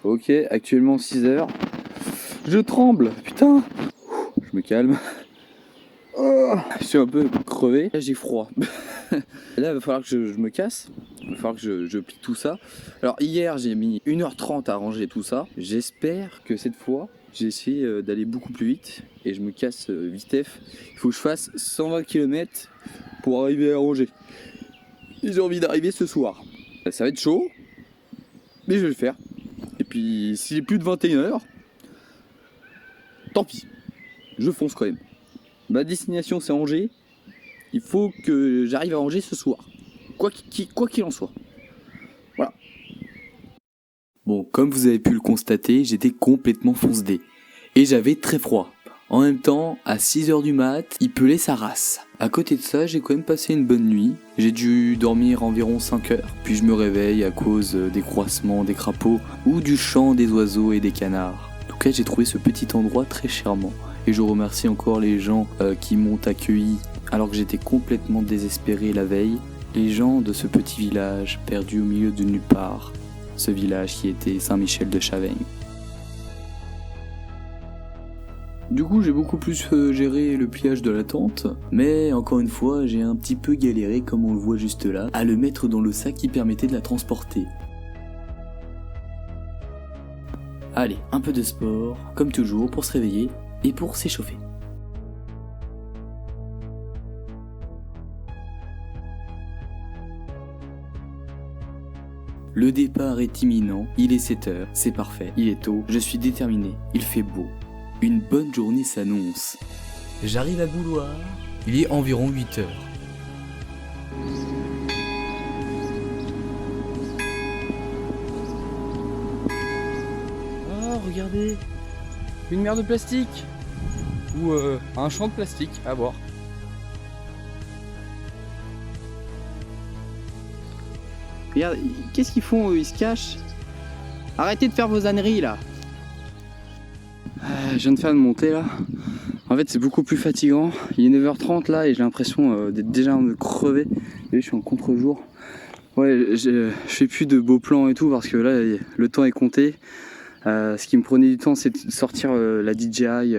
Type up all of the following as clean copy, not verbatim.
Ok, actuellement 6h. Je tremble, putain. Je me calme. Oh, je suis un peu crevé. Là, j'ai froid. Là, il va falloir que je me casse. Il va falloir que je plie tout ça. Alors, hier, j'ai mis 1h30 à ranger tout ça. J'espère que cette fois, j'ai essayé d'aller beaucoup plus vite. Et je me casse vitef. Il faut que je fasse 120 km pour arriver à ranger. Et j'ai envie d'arriver ce soir. Ça va être chaud, mais je vais le faire. Et puis, s'il est plus de 21h, tant pis. Je fonce quand même. Ma destination, c'est Angers. Il faut que j'arrive à Angers ce soir. Quoi qu'il en soit. Voilà. Bon, comme vous avez pu le constater, j'étais complètement fonce-dé. Et j'avais très froid. En même temps, à 6h du mat, il pelait sa race. À côté de ça, j'ai quand même passé une bonne nuit. J'ai dû dormir environ 5 heures. Puis je me réveille à cause des croissements des crapauds ou du chant des oiseaux et des canards. En tout cas, j'ai trouvé ce petit endroit très charmant. Et je remercie encore les gens qui m'ont accueilli alors que j'étais complètement désespéré la veille. Les gens de ce petit village perdu au milieu de nulle part. Ce village qui était Saint-Michel-de-Chaveigne. Du coup, j'ai beaucoup plus géré le pliage de la tente, mais encore une fois, j'ai un petit peu galéré, comme on le voit juste là, à le mettre dans le sac qui permettait de la transporter. Allez, un peu de sport, comme toujours, pour se réveiller et pour s'échauffer. Le départ est imminent, il est 7h, c'est parfait, il est tôt, je suis déterminé, il fait beau. Une bonne journée s'annonce. J'arrive à Bouloir, il est environ 8h. Oh, regardez, une mer de plastique ou un champ de plastique à boire. Regarde, qu'est-ce qu'ils font eux? Ils se cachent. Arrêtez de faire vos âneries là. Je viens de faire une montée là. En fait c'est beaucoup plus fatigant. Il est 9h30 là et j'ai l'impression d'être déjà crevé. Et je suis en contre-jour. Ouais, je fais plus de beaux plans et tout parce que là le temps est compté. Ce qui me prenait du temps c'est de sortir la DJI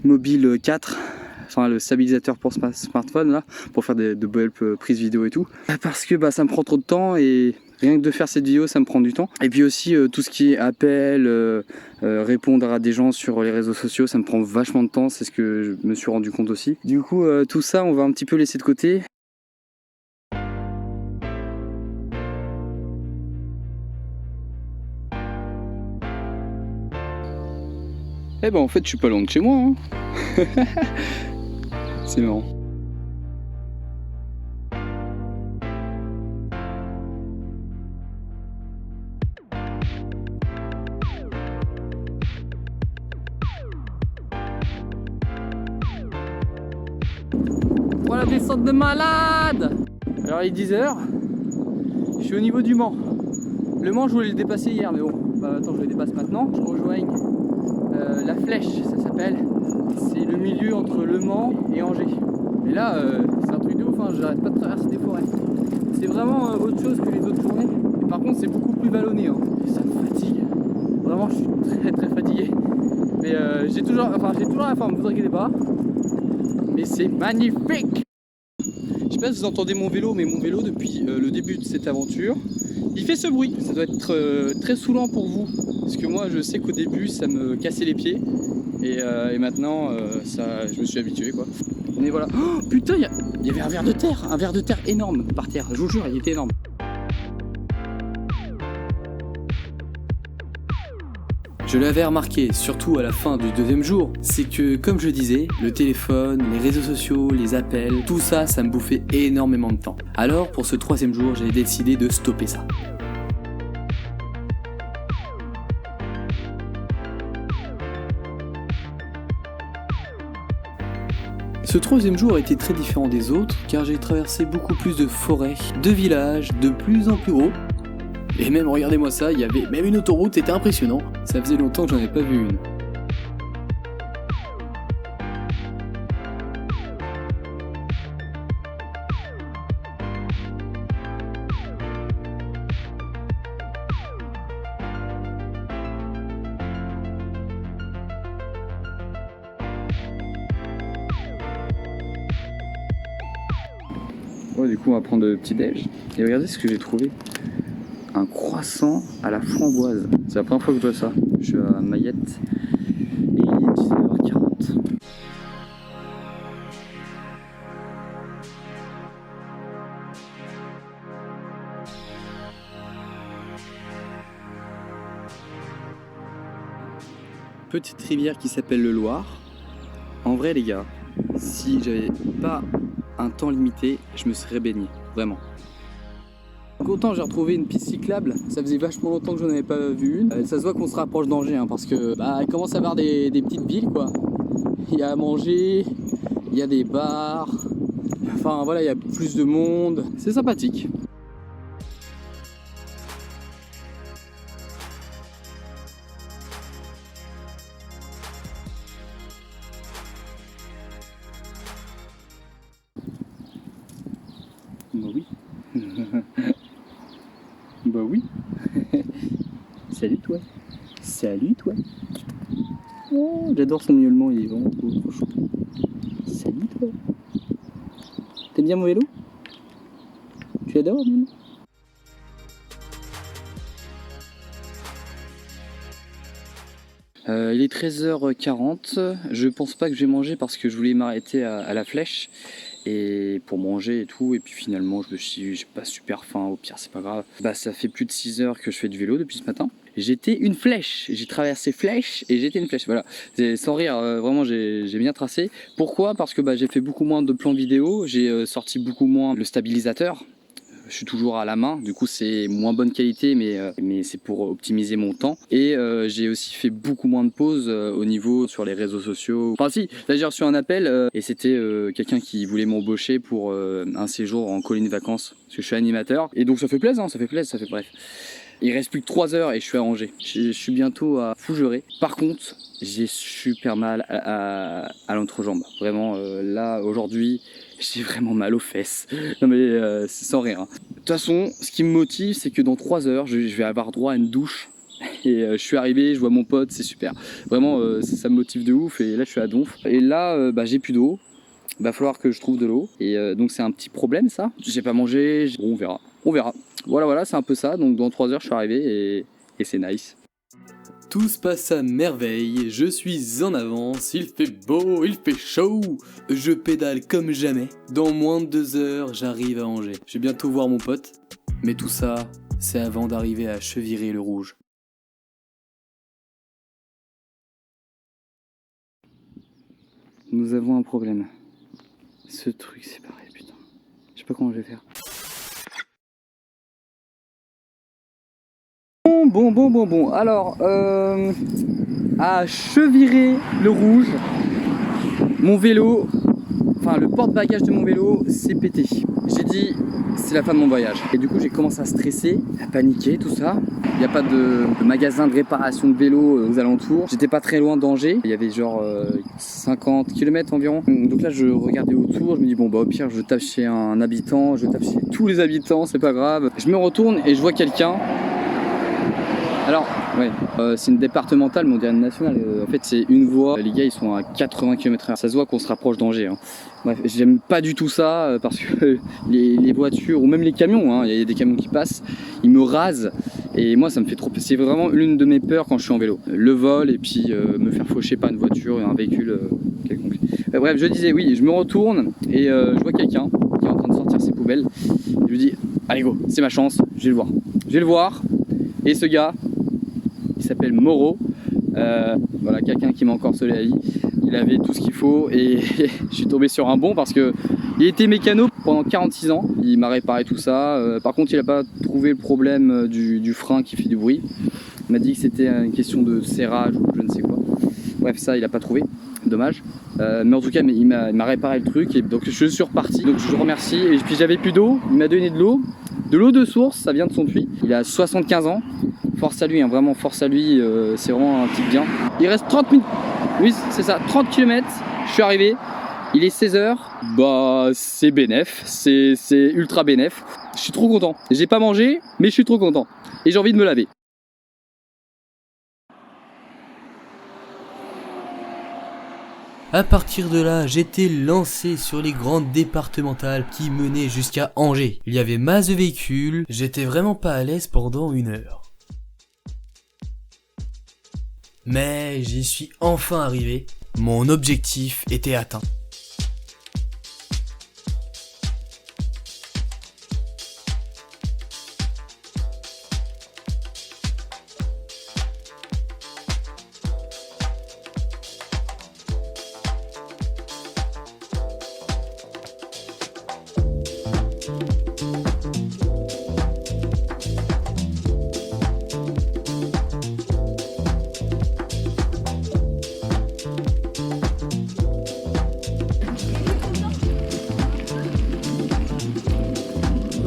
Mobile 4. Enfin le stabilisateur pour smartphone là, pour faire de belles prises vidéo et tout. Parce que ça me prend trop de temps et rien que de faire cette vidéo ça me prend du temps. Et puis aussi tout ce qui est appel, répondre à des gens sur les réseaux sociaux, ça me prend vachement de temps, c'est ce que je me suis rendu compte aussi. Du coup tout ça on va un petit peu laisser de côté. Eh ben en fait je suis pas loin de chez moi hein. C'est marrant. Oh la descente de malade! Alors il est 10h, je suis au niveau du Mans. Le Mans je voulais le dépasser hier mais bon, attends je le dépasse maintenant. Je rejoigne la Flèche, ça s'appelle. C'est le milieu entre Le Mans et Angers. Et là c'est un truc de ouf, hein, j'arrête pas de traverser des forêts. C'est vraiment autre chose que les autres journées. Et par contre c'est beaucoup plus vallonné, hein. Et ça me fatigue. Vraiment je suis très fatigué. Mais j'ai toujours la forme, vous inquiétez pas. Mais c'est magnifique! Je sais pas si vous entendez mon vélo, mais mon vélo depuis le début de cette aventure, il fait ce bruit. Ça doit être très saoulant pour vous, parce que moi je sais qu'au début ça me cassait les pieds, et maintenant je me suis habitué quoi. Mais voilà. Oh putain, il y avait un ver de terre énorme par terre, je vous jure, il était énorme. Je l'avais remarqué, surtout à la fin du deuxième jour, c'est que, comme je disais, le téléphone, les réseaux sociaux, les appels, tout ça, ça me bouffait énormément de temps. Alors, pour ce troisième jour, j'ai décidé de stopper ça. Ce troisième jour a été très différent des autres, car j'ai traversé beaucoup plus de forêts, de villages, de plus en plus gros. Et même, regardez-moi ça, il y avait même une autoroute, c'était impressionnant. Ça faisait longtemps que j'en ai pas vu une. Ouais, du coup, on va prendre le petit déj. Et regardez ce que j'ai trouvé. Un croissant à la framboise. C'est la première fois que je vois ça. Je suis à Mayette et il est 19h40. Petite rivière qui s'appelle le Loir. En vrai, les gars, si j'avais pas un temps limité, je me serais baigné, vraiment. Donc autant j'ai retrouvé une piste cyclable, ça faisait vachement longtemps que j'en avais pas vu une. Ça se voit qu'on se rapproche d'Angers, hein, parce que il commence à y avoir des petites villes, quoi. Il y a à manger, il y a des bars, enfin voilà, il y a plus de monde, c'est sympathique. Bah oui. Bah oui. Salut toi. Salut toi. Oh, j'adore son miaulement, il est vraiment trop chou. Salut toi. T'aimes bien mon vélo? Tu adores même? Il est 13h40, je pense pas que je vais manger parce que je voulais m'arrêter à la Flèche et pour manger et tout, et puis finalement je me suis dit j'ai pas super faim, au pire c'est pas grave. Ça fait plus de 6 heures que je fais du vélo depuis ce matin. J'étais une flèche, j'ai traversé Flèche et j'étais une flèche, voilà. Sans rire, vraiment j'ai bien tracé. Pourquoi? Parce que j'ai fait beaucoup moins de plans vidéo, j'ai sorti beaucoup moins le stabilisateur. Je suis toujours à la main, du coup c'est moins bonne qualité, mais c'est pour optimiser mon temps. Et j'ai aussi fait beaucoup moins de pauses au niveau sur les réseaux sociaux. Enfin si, là j'ai reçu un appel et c'était quelqu'un qui voulait m'embaucher pour un séjour en colonie de vacances, parce que je suis animateur. Et donc ça fait plaisir, ça fait plaisir, ça fait bref. Il reste plus que 3 heures et je suis à Angers. Je suis bientôt à Fougeray. Par contre, j'ai super mal à l'entrejambe. Vraiment, là, aujourd'hui, j'ai vraiment mal aux fesses. Non mais c'est sans rire. De toute façon, ce qui me motive, c'est que dans 3 heures, je vais avoir droit à une douche. Et je suis arrivé, je vois mon pote, c'est super. Vraiment, ça me motive de ouf. Et là, je suis à Donf. Et là, j'ai plus d'eau. Va falloir que je trouve de l'eau. Et donc, c'est un petit problème, ça. J'ai pas mangé. Bon, on verra. On verra. Voilà, c'est un peu ça. Donc, dans 3 heures, je suis arrivé et c'est nice. Tout se passe à merveille, je suis en avance, il fait beau, il fait chaud, je pédale comme jamais. Dans moins de 2 heures, j'arrive à Angers. Je vais bientôt voir mon pote, mais tout ça, c'est avant d'arriver à Cheviré-le-Rouge. Nous avons un problème. Ce truc, c'est pareil, putain. Je sais pas comment je vais faire. Bon. Alors, à Cheviré-le-Rouge, mon vélo, enfin le porte-bagages de mon vélo s'est pété. J'ai dit, c'est la fin de mon voyage. Et du coup, j'ai commencé à stresser, à paniquer, tout ça. Il n'y a pas de magasin de réparation de vélo aux alentours. J'étais pas très loin d'Angers. Il y avait genre 50 km environ. Donc là, je regardais autour. Je me dis, bon, au pire, je tape chez un habitant. Je tape chez tous les habitants, c'est pas grave. Je me retourne et je vois quelqu'un. Alors, ouais, c'est une départementale, mais on dirait une nationale. En fait, c'est une voie. Les gars, ils sont à 80 km/h. Ça se voit qu'on se rapproche d'Angers. Hein. Bref, j'aime pas du tout ça parce que les voitures ou même les camions, hein, y a des camions qui passent, ils me rasent. Et moi, ça me fait trop. C'est vraiment l'une de mes peurs quand je suis en vélo. Le vol et puis me faire faucher par une voiture, un véhicule quelconque. Bref, je disais, oui, je me retourne et je vois quelqu'un qui est en train de sortir ses poubelles. Je lui dis, allez go, c'est ma chance, je vais le voir. Je vais le voir. Et ce gars, il s'appelle Moreau, voilà, quelqu'un qui m'a encore sauvé la vie. Il avait tout ce qu'il faut et je suis tombé sur un bon parce que il était mécano pendant 46 ans. Il m'a réparé tout ça. Par contre, il n'a pas trouvé le problème du frein qui fait du bruit. Il m'a dit que c'était une question de serrage ou je ne sais quoi. Bref, ça, il n'a pas trouvé. Dommage. Mais en tout cas, il m'a réparé le truc et donc je suis reparti. Donc je le remercie. Et puis j'avais plus d'eau. Il m'a donné de l'eau de source. Ça vient de son puits. Il a 75 ans. Force à lui, hein, vraiment force à lui, c'est vraiment un type bien. Il reste 30 minutes, oui c'est ça, 30 km, je suis arrivé, il est 16h, c'est bénef, c'est ultra bénef. Je suis trop content, j'ai pas mangé, mais je suis trop content. Et j'ai envie de me laver. À partir de là, j'étais lancé sur les grandes départementales qui menaient jusqu'à Angers. Il y avait masse de véhicules, j'étais vraiment pas à l'aise pendant 1 heure. Mais j'y suis enfin arrivé, mon objectif était atteint.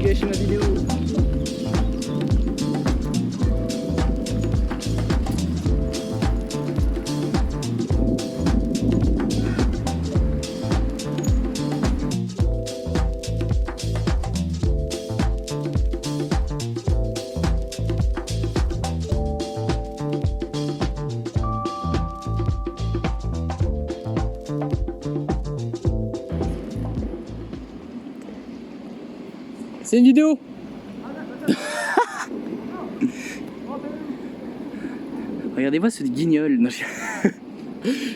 Gâcher ma vidéo. C'est une vidéo. Regardez-moi ce guignol. Non,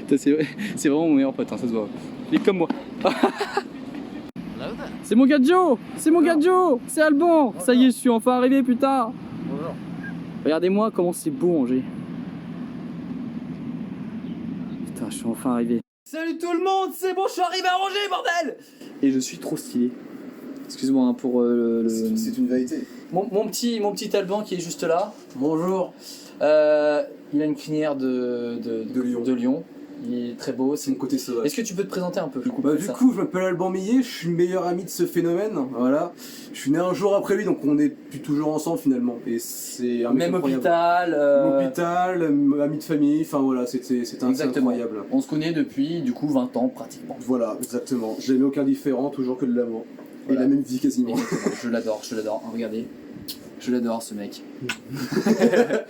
putain, c'est vraiment mon meilleur pote, hein, ça se voit. Il est comme moi. C'est mon gars Joe. C'est mon gars Joe. C'est Alban. Ça y est, je suis enfin arrivé, putain. Regardez-moi comment c'est beau Angers. Putain, je suis enfin arrivé. Salut tout le monde, c'est bon, je suis arrivé à Angers, bordel. Et je suis trop stylé. Excuse-moi hein, pour C'est une vérité. mon petit Alban qui est juste là. Bonjour. Il a une crinière de lion. Il est très beau. C'est mon côté sauvage. Est-ce que tu peux te présenter un peu Du coup, je m'appelle Alban Millet, je suis le meilleur ami de ce phénomène. Voilà. Je suis né un jour après lui, donc on est depuis toujours ensemble finalement. Et c'est un mec même incroyable. hôpital. Même hôpital, ami de famille, enfin voilà, c'était incroyable. On se connaît depuis du coup 20 ans pratiquement. Voilà, exactement. J'ai jamais aucun différent, toujours que de l'amour. Voilà. Et la même vie quasiment. Je l'adore. Regardez. Je l'adore ce mec.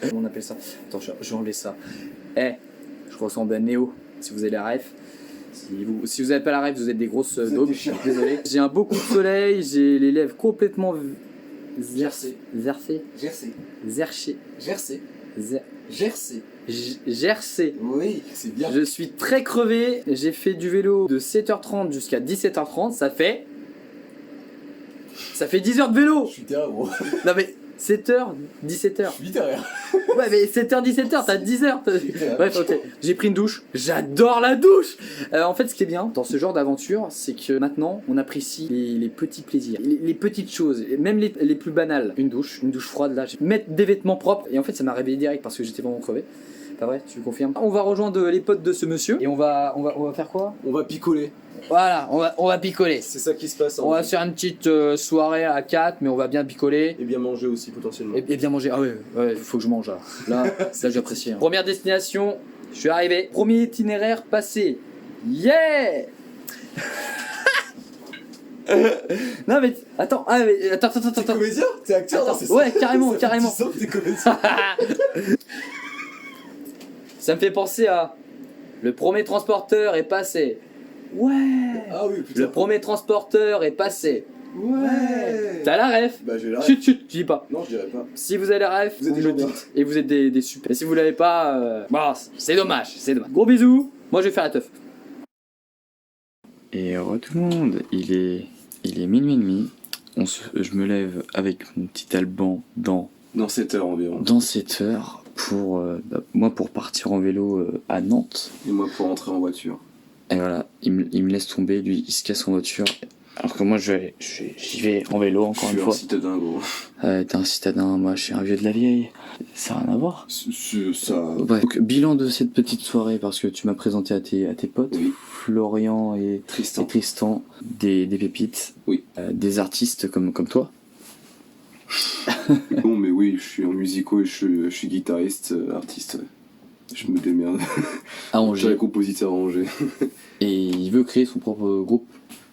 Comment on appelle ça? Attends, je vais enlever ça. Je ressemble à Néo, si vous avez la ref. Si vous n'avez pas la ref, vous êtes des grosses daubes. Désolé. J'ai un beau coup de soleil, j'ai les lèvres complètement Gercé. Oui, c'est bien. Je suis très crevé. J'ai fait du vélo de 7h30 jusqu'à 17h30. Ça fait 10 heures de vélo. Je suis derrière, gros. Non mais 7h, 17h. Je suis derrière. Ouais mais 7h, 17h, t'as 10 heures. Bref, ok. J'ai pris une douche. J'adore la douche. En fait, ce qui est bien dans ce genre d'aventure, c'est que maintenant, on apprécie les petits plaisirs, les petites choses, même les plus banales. Une douche froide là. Mettre des vêtements propres. Et en fait, ça m'a réveillé direct parce que j'étais vraiment crevé. Pas vrai, tu confirmes? On va rejoindre les potes de ce monsieur et on va faire quoi? On va picoler. Voilà, on va picoler. C'est ça qui se passe. On va faire une petite soirée à 4, mais on va bien picoler. Et bien manger aussi potentiellement. Et bien manger. Ah ouais, faut que je mange là. Là j'apprécie. Hein. Première destination, je suis arrivé. Premier itinéraire passé. Yeah. Non mais attends, attends. T'es comédien? T'es acteur? Attends, c'est ça. ouais, carrément. T'es comédien. Ça me fait penser à le premier transporteur est passé. Ouais. Ah oui, putain. Le premier transporteur est passé. Ouais. T'as la ref? Bah j'ai la ref. Chut, je dis pas. Non, je dirais pas. Si vous avez la ref, Vous êtes des me gens le bien. dites. Et vous êtes des super. Et si vous l'avez pas, bah, c'est dommage. Gros bisous. Moi, je vais faire la teuf. Et tout le monde, il est minuit et demi. Je me lève avec mon petit Alban dans 7 heures environ. dans 7 heures pour moi pour partir en vélo à Nantes. Et moi pour rentrer en voiture. Et voilà, il me laisse tomber, lui il se casse en voiture. Alors que moi j'y vais en vélo encore une fois. Je suis un citadin gros. T'es un citadin, moi je suis un vieux de la vieille. Ça n'a rien à voir. Ça... Ouais. Donc, bilan de cette petite soirée parce que tu m'as présenté à tes potes, Oui. Florian et Tristan, des pépites, Oui. Des artistes comme toi. Bon mais oui, je suis en musico et je suis guitariste, artiste. Je me démerde. À Je suis Angers. compositeur à Angers. Et il veut créer son propre groupe.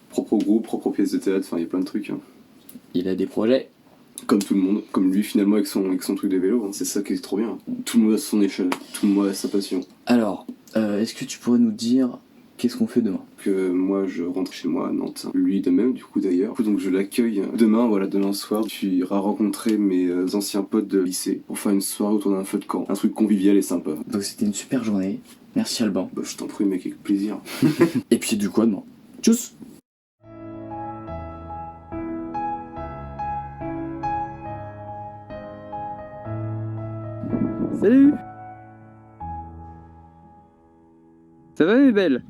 Propre groupe, propre pièce de théâtre, enfin il y a plein de trucs. Hein. Il a des projets. Comme tout le monde, comme lui finalement avec son truc de vélo, hein. C'est ça qui est trop bien. Tout le monde a son échelle, tout le monde a sa passion. Alors, est-ce que tu pourrais nous dire Qu'est-ce qu'on fait demain? Que moi je rentre chez moi à Nantes, lui de même du coup d'ailleurs. Donc je l'accueille demain, voilà, demain soir. Tu iras rencontrer mes anciens potes de lycée pour faire une soirée autour d'un feu de camp. Un truc convivial et sympa. Donc c'était une super journée. Merci Alban. Bah je t'en prie mec, avec plaisir. Et puis du coup, demain. Tchuss! Salut! Ça va mes belles?